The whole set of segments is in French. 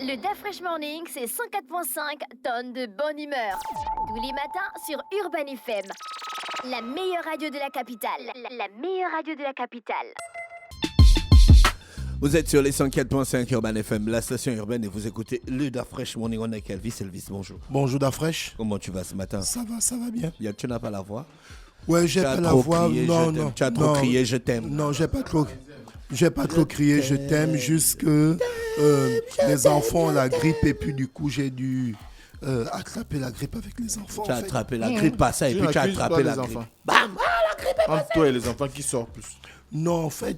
Le DaFresh Morning, c'est 104.5 tonnes de bonne humeur. Tous les matins sur Urban FM. La meilleure radio de la capitale. La meilleure radio de la capitale. Vous êtes sur les 104.5 Urban FM, la station urbaine, et vous écoutez le DaFresh Morning. On est avec Elvis. Elvis, bonjour. Bonjour DaFresh. Comment tu vas ce matin? Ça va bien. Tu n'as pas la voix? Ouais, j'ai pas la voix. Non. Tu as trop crié, je t'aime. Non, j'ai pas trop crié, je t'aime, juste que les enfants ont la grippe et puis du coup j'ai dû attraper la grippe avec les enfants. Tu as attrapé la grippe, pas ça, et puis tu as attrapé la grippe. Bam! La grippe est passée. Entre toi et les enfants qui sortent plus. Non, en fait,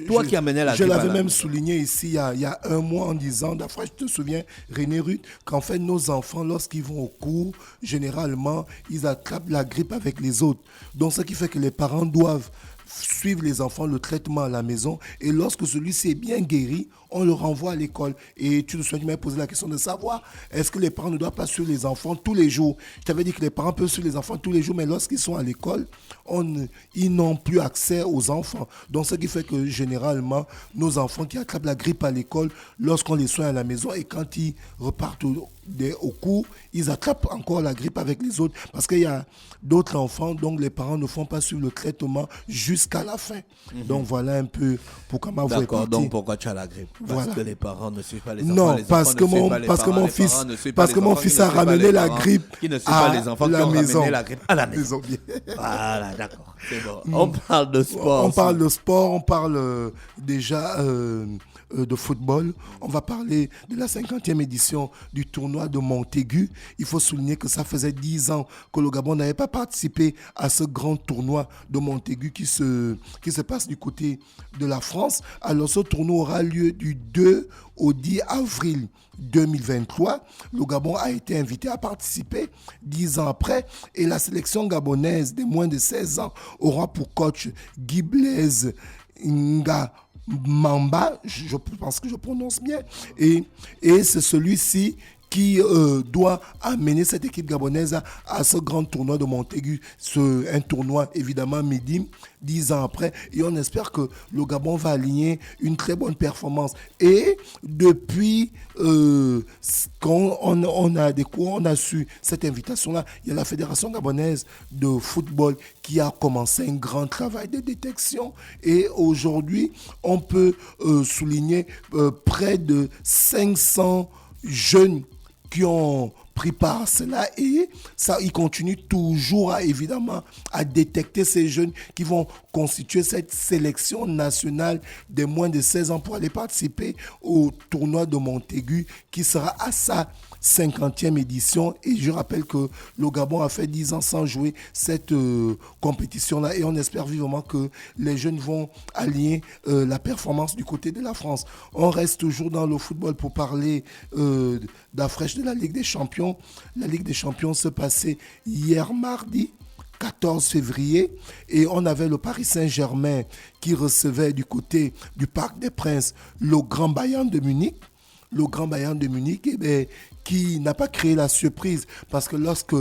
toi qui amenais la grippe. Je l'avais même souligné ici il y a un mois en disant, d'après je te souviens, René Ruth, qu'en fait nos enfants, lorsqu'ils vont au cours, généralement, ils attrapent la grippe avec les autres. Donc ce qui fait que les parents doivent suivre les enfants le traitement à la maison, et lorsque celui-ci est bien guéri, on le renvoie à l'école. Et tu te souviens, tu m'avais posé la question de savoir est-ce que les parents ne doivent pas suivre les enfants tous les jours. Je t'avais dit que les parents peuvent suivre les enfants tous les jours, mais lorsqu'ils sont à l'école, ils n'ont plus accès aux enfants. Donc ce qui fait que généralement nos enfants qui attrapent la grippe à l'école, lorsqu'on les soigne à la maison, et quand ils repartent au cours, ils attrapent encore la grippe avec les autres, parce qu'il y a d'autres enfants dont les parents ne font pas suivre le traitement jusqu'à la fin. Donc voilà un peu pourquoi ma voix est partie. Donc pourquoi tu as la grippe? Parce que les parents ne suivent pas les enfants. Non, parce que mon fils a ramené la grippe à la maison. Voilà, d'accord. C'est bon. On parle de sport. On parle déjà de football. On va parler de la 50e édition du tournoi de Montaigu. Il faut souligner que ça faisait 10 ans que le Gabon n'avait pas participé à ce grand tournoi de Montaigu qui se passe du côté de la France. Alors ce tournoi aura lieu du 2 au 10 avril 2023. Le Gabon a été invité à participer 10 ans après, et la sélection gabonaise des moins de 16 ans aura pour coach Guy Blaise Nga Mamba, je pense que je prononce bien, et c'est celui-ci qui doit amener cette équipe gabonaise à ce grand tournoi de Montaigu. Un tournoi évidemment midi, 10 ans après, et on espère que le Gabon va aligner une très bonne performance. Et depuis qu'on a su cette invitation-là, il y a la Fédération gabonaise de football qui a commencé un grand travail de détection, et aujourd'hui on peut souligner près de 500 jeunes qui ont pris part à cela, et ça, ils continuent toujours évidemment à détecter ces jeunes qui vont constituer cette sélection nationale des moins de 16 ans pour aller participer au tournoi de Montaigu qui sera à sa 50e édition. Et je rappelle que le Gabon a fait 10 ans sans jouer cette compétition-là, et on espère vivement que les jeunes vont aligner la performance du côté de la France. On reste toujours dans le football pour parler d'Afresh de la Ligue des Champions. La Ligue des Champions se passait hier mardi 14 février, et on avait le Paris Saint-Germain qui recevait du côté du Parc des Princes le Grand Bayern de Munich. Le Grand Bayern de Munich, qui n'a pas créé la surprise, parce que lorsque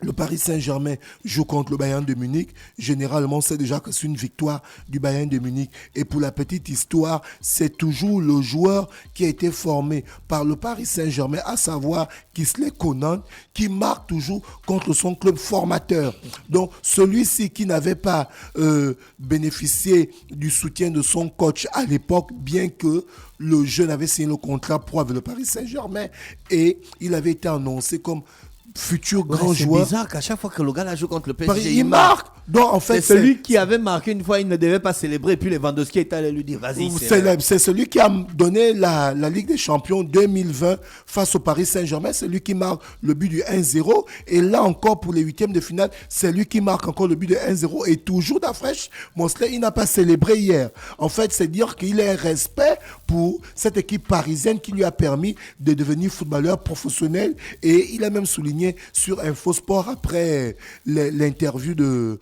le Paris Saint-Germain joue contre le Bayern de Munich, généralement on sait déjà que c'est une victoire du Bayern de Munich. Et pour la petite histoire, c'est toujours le joueur qui a été formé par le Paris Saint-Germain, à savoir Kingsley Coman, qui marque toujours contre son club formateur. Donc celui-ci qui n'avait pas bénéficié du soutien de son coach à l'époque, bien que le jeune avait signé le contrat pro avec le Paris Saint-Germain, et il avait été annoncé comme futur grand joueur. C'est bizarre qu'à chaque fois que le gars la joue contre le PSG, il marque. Donc, en fait, c'est celui qui avait marqué une fois, il ne devait pas célébrer, et puis Lewandowski est allé lui dire vas-y. C'est celui qui a donné la Ligue des Champions 2020 face au Paris Saint-Germain. C'est lui qui marque le but du 1-0. Et là encore, pour les huitièmes de finale, c'est lui qui marque encore le but de 1-0. Et toujours d'Afresh, Mosley, il n'a pas célébré hier. En fait, c'est dire qu'il a un respect pour cette équipe parisienne qui lui a permis de devenir footballeur professionnel. Et il a même souligné souligné sur InfoSport après l'interview de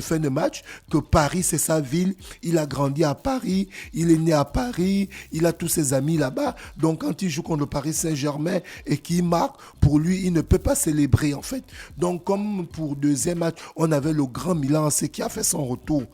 fin de match que Paris, c'est sa ville. Il a grandi à Paris, il est né à Paris, il a tous ses amis là-bas. Donc, quand il joue contre le Paris Saint-Germain et qu'il marque, pour lui, il ne peut pas célébrer, en fait. Donc, comme pour deuxième match, on avait le grand Milan AC qui a fait son retour,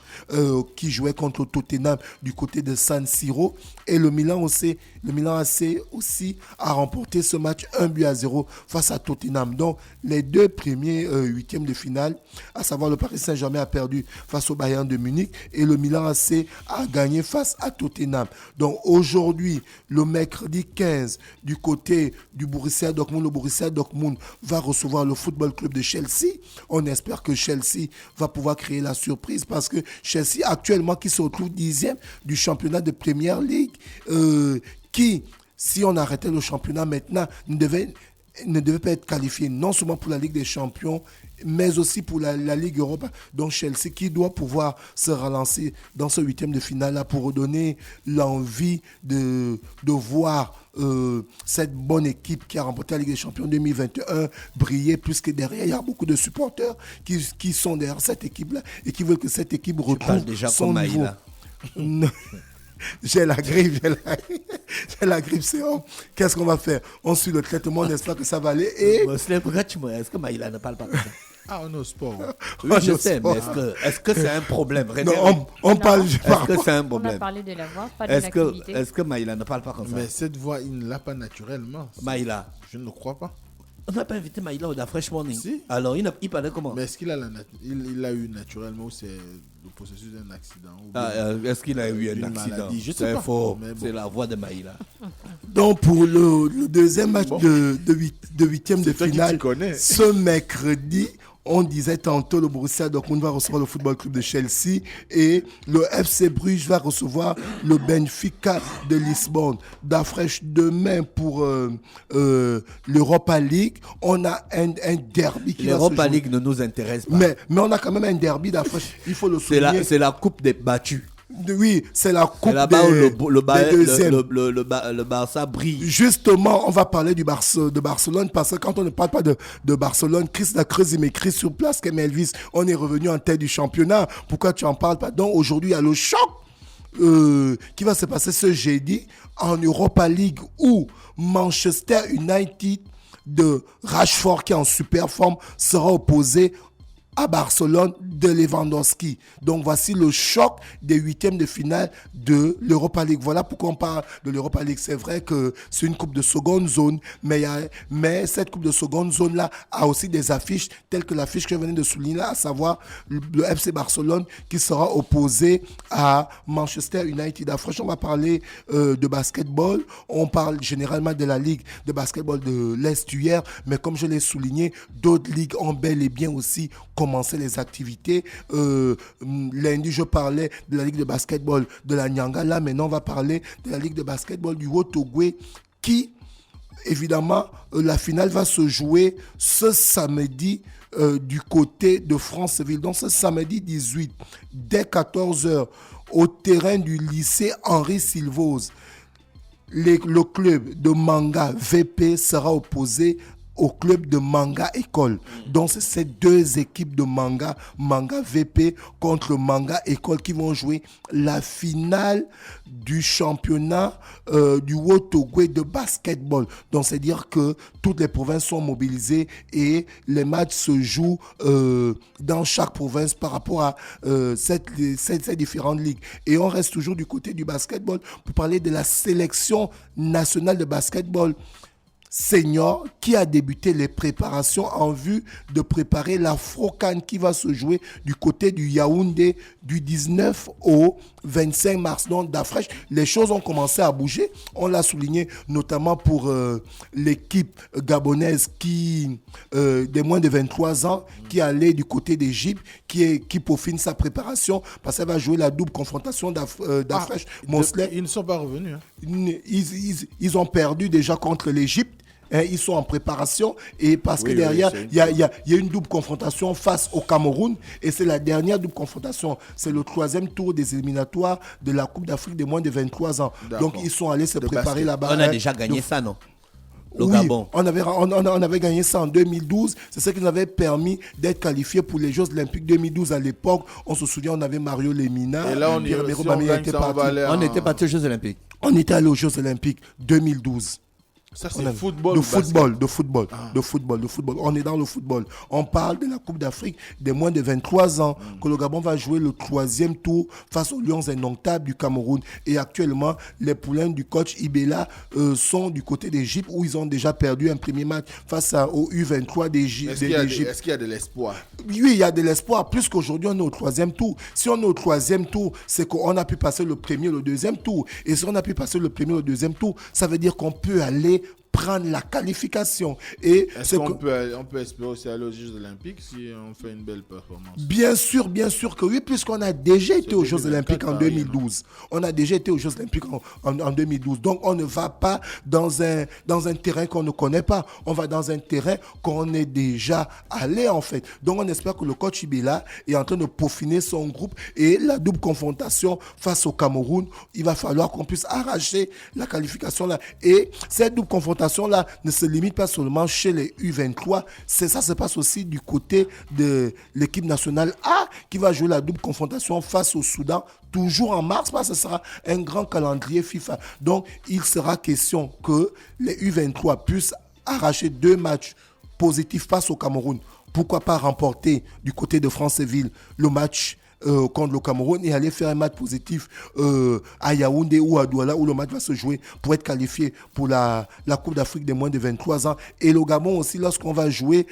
qui jouait contre Tottenham du côté de San Siro. Et le Milan AC aussi a remporté ce match 1-0 face à Tottenham. Donc, les deux premiers huitièmes de finale, à savoir le Paris Saint-Germain a perdu face au Bayern de Munich et le Milan AC a gagné face à Tottenham. Donc, aujourd'hui, le mercredi 15, du côté du Borussia Dortmund, le Borussia Dortmund va recevoir le Football Club de Chelsea. On espère que Chelsea va pouvoir créer la surprise parce que Chelsea, actuellement, qui se retrouve 10e du championnat de Premier League, qui, si on arrêtait le championnat maintenant, ne devait pas être qualifié non seulement pour la Ligue des Champions, mais aussi pour la Ligue Europa. Donc Chelsea qui doit pouvoir se relancer dans ce huitième de finale-là pour redonner l'envie de voir cette bonne équipe qui a remporté la Ligue des Champions 2021 briller, puisque derrière, il y a beaucoup de supporters qui sont derrière cette équipe-là et qui veulent que cette équipe retrouve son niveau. J'ai la grippe, c'est bon. Qu'est-ce qu'on va faire? On suit le traitement, on espère que ça va aller. Et... Est-ce que Maïla ne parle pas comme ça? Ah, on est au sport. Oui, je sais, mais est-ce que c'est un problème? Non, on parle. Est-ce que c'est un problème? On a parlé de la voix, pas de l'activité. Est-ce que Maïla ne parle pas comme ça? Mais cette voix, il ne l'a pas naturellement. Maïla. Je ne le crois pas. On n'a pas invité Maïla au Da Fresh Morning. Si. Alors, il parlait comment? Mais est-ce qu'il a il l'a eu naturellement ou c'est le processus d'un accident est-ce qu'il a eu un accident? Maladie, je sais pas. Faux. Bon. C'est la voix de Maïla. Donc, pour le deuxième match de huitième de finale, ce mercredi, on disait tantôt, le Borussia Dortmund va recevoir le Football Club de Chelsea et le FC Bruges va recevoir le Benfica de Lisbonne. D'Afresh, demain pour l'Europa League, on a un derby qui va se jouer. L'Europa League ne nous intéresse pas. Mais on a quand même un derby d'Afresh, il faut le souligner. C'est la coupe des battus. Oui, c'est la coupe là-bas des où le Barça brille. Justement, on va parler de Barcelone parce que quand on ne parle pas de Barcelone, Chris Lacreuse, il m'écrit sur place que Elvis, on est revenu en tête du championnat. Pourquoi tu en parles pas? Donc aujourd'hui, il y a le choc qui va se passer ce jeudi en Europa League où Manchester United de Rashford qui est en super forme sera opposé à Barcelone de Lewandowski. Donc voici le choc des huitièmes de finale de l'Europa League. Voilà pourquoi on parle de l'Europa League. C'est vrai que c'est une coupe de seconde zone, mais cette coupe de seconde zone-là a aussi des affiches telles que l'affiche que je venais de souligner, à savoir le FC Barcelone qui sera opposé à Manchester United. Franchement, on va parler de basketball. On parle généralement de la Ligue de basketball de l'Est hier, mais comme je l'ai souligné, d'autres ligues ont bel et bien aussi commencer les activités. Lundi, je parlais de la Ligue de basketball de la Nyanga. Là, maintenant, on va parler de la Ligue de basketball du Haut-Ogooué qui, évidemment, la finale va se jouer ce samedi du côté de Franceville. Donc, ce samedi 18, dès 14h, au terrain du lycée Henri Silvose, le club de Manga VP sera opposé au club de Manga École. Donc, c'est ces deux équipes de Manga VP contre Manga École qui vont jouer la finale du championnat du Haut-Ogooué de basketball. Donc, c'est-à-dire que toutes les provinces sont mobilisées et les matchs se jouent dans chaque province par rapport à ces différentes ligues. Et on reste toujours du côté du basketball pour parler de la sélection nationale de basketball senior qui a débuté les préparations en vue de préparer l'Afro-CAN qui va se jouer du côté du Yaoundé du 19 au 25 mars. Donc d'Afresh, les choses ont commencé à bouger. On l'a souligné notamment pour l'équipe gabonaise qui des moins de 23 ans qui allait du côté d'Égypte, qui peaufine sa préparation parce qu'elle va jouer la double confrontation d'Afresh. Ils ne sont pas revenus. Ils ont perdu déjà contre l'Égypte. Ils sont en préparation et parce que derrière, il y a une double confrontation face au Cameroun et c'est la dernière double confrontation. C'est le 3e tour des éliminatoires de la Coupe d'Afrique des moins de 23 ans. D'accord. Donc, ils sont allés se préparer là-bas. On a déjà gagné ça, non? le Gabon. On avait gagné ça en 2012. C'est ce qui nous avait permis d'être qualifiés pour les Jeux Olympiques 2012 à l'époque. On se souvient, on avait Mario Lemina. Et là, on était parti aux Jeux Olympiques. On était allé aux Jeux Olympiques 2012. Ça, c'est football. De football. On est dans le football. On parle de la Coupe d'Afrique des moins de 23 ans que le Gabon va jouer le 3e tour face aux Lions indomptables du Cameroun. Et actuellement, les poulains du coach Ibela sont du côté d'Égypte où ils ont déjà perdu un premier match face au U23 d'Égypte. Est-ce qu'il y a de l'espoir? Oui, il y a de l'espoir. Plus qu'aujourd'hui, on est au 3e tour. Si on est au 3e tour, c'est qu'on a pu passer le premier et le 2e tour. Et si on a pu passer le premier et le 2e tour, ça veut dire qu'on peut aller prendre la qualification. Et est-ce qu'on peut espérer aussi aller aux Jeux Olympiques si on fait une belle performance? Bien sûr que oui, puisqu'on a déjà été aux Jeux Olympiques en 2012. On a déjà été aux Jeux Olympiques en 2012. Donc, on ne va pas dans un terrain qu'on ne connaît pas. On va dans un terrain qu'on est déjà allé, en fait. Donc, on espère que le coach Ibela est en train de peaufiner son groupe et la double confrontation face au Cameroun, il va falloir qu'on puisse arracher la qualification là. Et cette double confrontation là ne se limite pas seulement chez les U23, ça se passe aussi du côté de l'équipe nationale A qui va jouer la double confrontation face au Soudan, toujours en mars, parce que ce sera un grand calendrier FIFA. Donc, il sera question que les U23 puissent arracher 2 matchs positifs face au Cameroun. Pourquoi pas remporter du côté de Franceville le match contre le Cameroun et aller faire un match positif à Yaoundé ou à Douala où le match va se jouer pour être qualifié pour la Coupe d'Afrique des moins de 23 ans. Et le Gabon aussi, lorsqu'on va jouer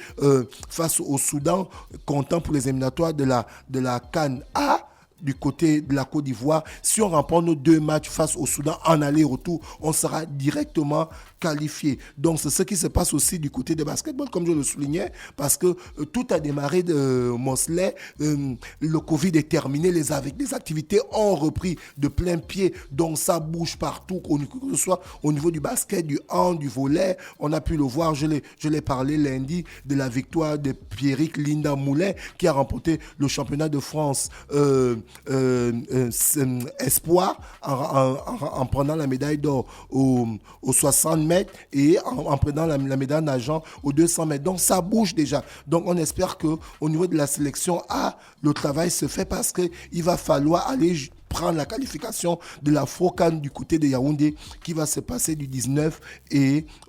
face au Soudan, comptant pour les éliminatoires de la CAN A, du côté de la Côte d'Ivoire, si on remporte nos 2 matchs face au Soudan en aller-retour, on sera directement qualifié. Donc, c'est ce qui se passe aussi du côté de basketball, comme je le soulignais, parce que tout a démarré de Mosley. Le Covid est terminé, les activités ont repris de plein pied, donc ça bouge partout, que ce soit au niveau du basket, du hand, du volley. On a pu le voir, je l'ai parlé lundi, de la victoire de Pierrick Linda Moulin, qui a remporté le championnat de France espoir en prenant la médaille d'or aux 60 mètres et en prenant la médaille d'argent aux 200 mètres. Donc ça bouge déjà. Donc on espère qu'au niveau de la sélection A, le travail se fait parce qu'il va falloir aller prendre la qualification de la FOCAN du côté de Yaoundé qui va se passer du 19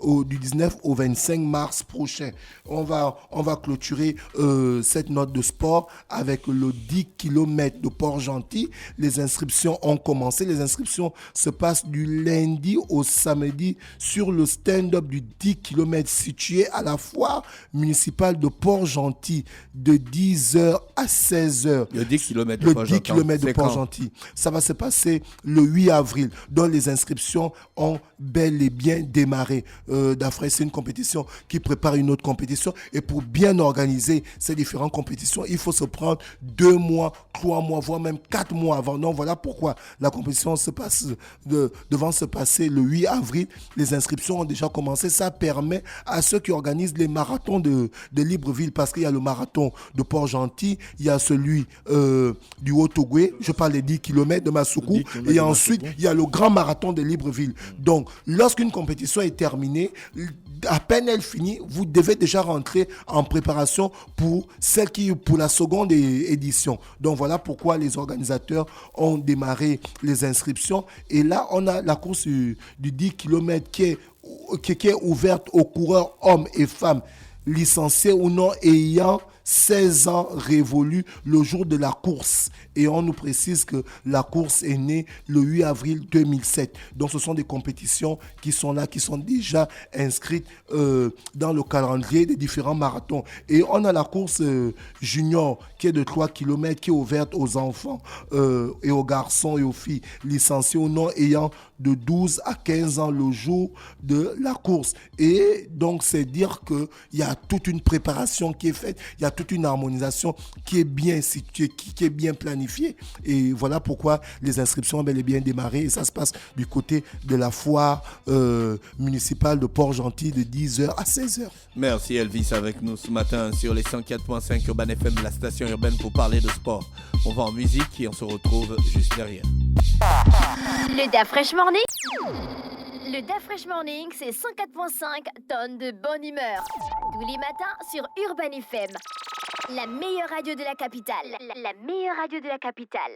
au 25 mars prochain. On va clôturer cette note de sport avec le 10 km de Port-Gentil. Les inscriptions ont commencé. Les inscriptions se passent du lundi au samedi sur le stand-up du 10 km situé à la foire municipale de Port-Gentil de 10h à 16h. Le 10 km de Port-Gentil. Ça va se passer le 8 avril. Donc les inscriptions ont bel et bien démarré. D'après, c'est une compétition qui prépare une autre compétition. Et pour bien organiser ces différentes compétitions, il faut se prendre 2 mois, 3 mois, voire même 4 mois avant. Donc voilà pourquoi la compétition devant se passer le 8 avril. Les inscriptions ont déjà commencé. Ça permet à ceux qui organisent les marathons de Libreville, parce qu'il y a le marathon de Port-Gentil, il y a celui du Haut-Ogooué, je parle des 10 km de Massoukou, et ensuite il y a le grand marathon de Libreville. Donc lorsqu'une compétition est terminée, à peine elle finit, vous devez déjà rentrer en préparation pour la seconde édition. Donc voilà pourquoi les organisateurs ont démarré les inscriptions. Et là, on a la course du 10 km qui est ouverte aux coureurs hommes et femmes, licenciés ou non, ayant 16 ans révolus le jour de la course. Et on nous précise que la course est née le 8 avril 2007. Donc ce sont des compétitions qui sont là, qui sont déjà inscrites dans le calendrier des différents marathons. Et on a la course junior qui est de 3 km, qui est ouverte aux enfants et aux garçons et aux filles licenciés ou non, ayant de 12 à 15 ans le jour de la course. Et donc c'est dire qu'il y a toute une préparation qui est faite, il y a toute une harmonisation qui est bien située, qui est bien planifiée. Et voilà pourquoi les inscriptions ont bel et bien démarré. Et ça se passe du côté de la foire municipale de Port-Gentil de 10h à 16h. Merci Elvis avec nous ce matin sur les 104.5 Urban FM, la station urbaine pour parler de sport. On va en musique et on se retrouve juste derrière. Le DAF Fresh Morning. Le DAF Fresh Morning, c'est 104.5 tonnes de bonne humeur. Tous les matins sur Urban FM. La meilleure radio de la capitale. La meilleure radio de la capitale.